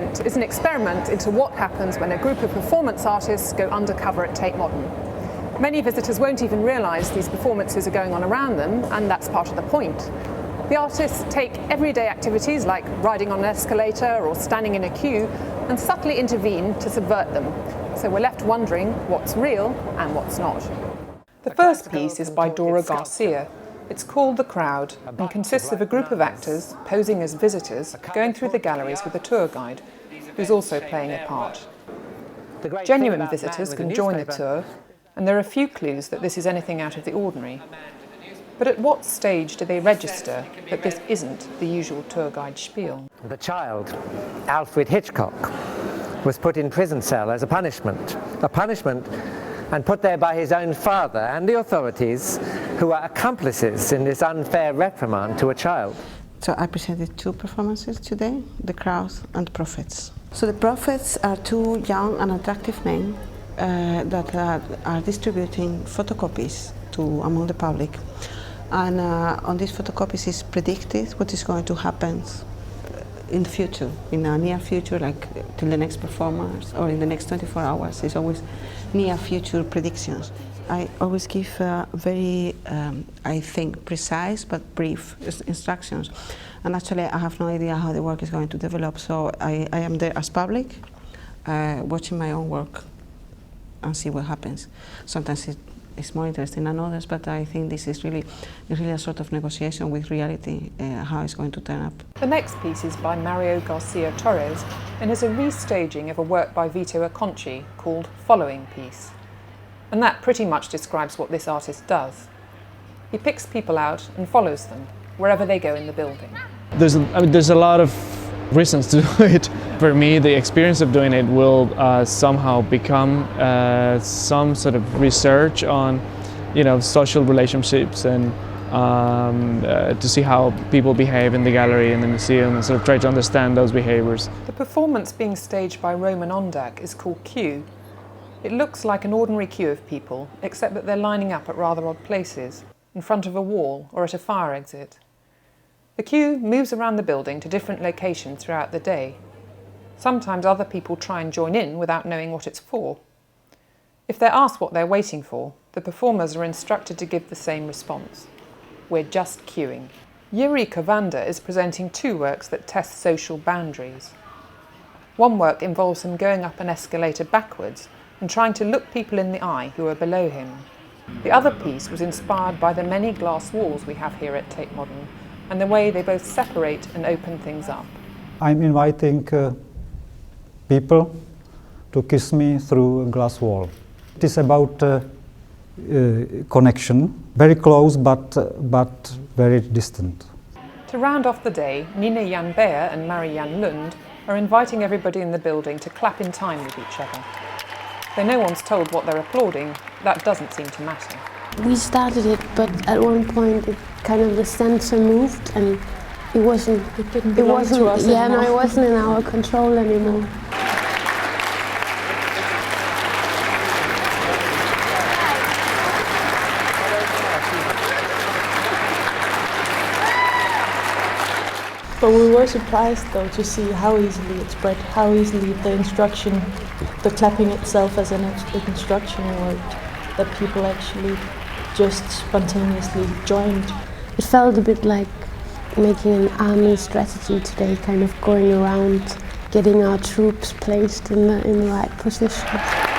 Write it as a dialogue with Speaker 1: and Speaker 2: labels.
Speaker 1: event is an experiment into what happens when a group of performance artists go undercover at Tate Modern. Many visitors won't even realise these performances are going on around them, and that's part of the point. The artists take everyday activities like riding on an escalator or standing in a queue and subtly intervene to subvert them. So we're left wondering what's real and what's not. The first piece is by Dora Garcia. It's called The Crowd and consists of a group of actors posing as visitors going through the galleries with a tour guide who's also playing a part. Genuine visitors can join the tour, and there are few clues that this is anything out of the ordinary. But at what stage do they register that this isn't the usual tour guide spiel?
Speaker 2: The child, Alfred Hitchcock, was put in prison cell as a punishment and put there by his own father and the authorities, who are accomplices in this unfair reprimand to a child.
Speaker 3: So I presented two performances today, The Crowd and The Prophets. So the Prophets are two young and attractive men that are distributing photocopies among the public. And on these photocopies is predicted what is going to happen in the future, in a near future, like till the next performance or in the next 24 hours. It's always near future predictions. I always give very, I think, precise but brief instructions. And actually I have no idea how the work is going to develop, so I am there as public, watching my own work and see what happens. Sometimes it's more interesting than others, but I think this is really a sort of negotiation with reality, how it's going to turn up.
Speaker 1: The next piece is by Mario Garcia Torres and is a restaging of a work by Vito Acconci called Following Piece. And that pretty much describes what this artist does. He picks people out and follows them wherever they go in the building.
Speaker 4: There's a lot of reasons to do it. For me, the experience of doing it will somehow become some sort of research on, social relationships and to see how people behave in the gallery and the museum and sort of try to understand those behaviours.
Speaker 1: The performance being staged by Roman Ondak is called Queue. It looks like an ordinary queue of people, except that they're lining up at rather odd places, in front of a wall or at a fire exit. The queue moves around the building to different locations throughout the day. Sometimes other people try and join in without knowing what it's for. If they're asked what they're waiting for, the performers are instructed to give the same response. We're just queuing. Yuri Kovanda is presenting two works that test social boundaries. One work involves him going up an escalator backwards and trying to look people in the eye who are below him. The other piece was inspired by the many glass walls we have here at Tate Modern and the way they both separate and open things up.
Speaker 5: I'm inviting people to kiss me through a glass wall. It is about connection, very close but very distant.
Speaker 1: To round off the day, Nina Jan Beyer and Marianne Lund are inviting everybody in the building to clap in time with each other. Though no one's told what they're applauding, that doesn't seem to matter.
Speaker 6: We started it, but at one point the sensor moved and it wasn't
Speaker 1: to us
Speaker 6: yeah,
Speaker 1: anymore.
Speaker 6: no, it wasn't in our control anymore.
Speaker 7: But we were surprised though to see how easily it spread, how easily the instruction, the clapping itself as an instruction worked, that people actually just spontaneously joined.
Speaker 6: It felt a bit like making an army strategy today, kind of going around, getting our troops placed in the right positions.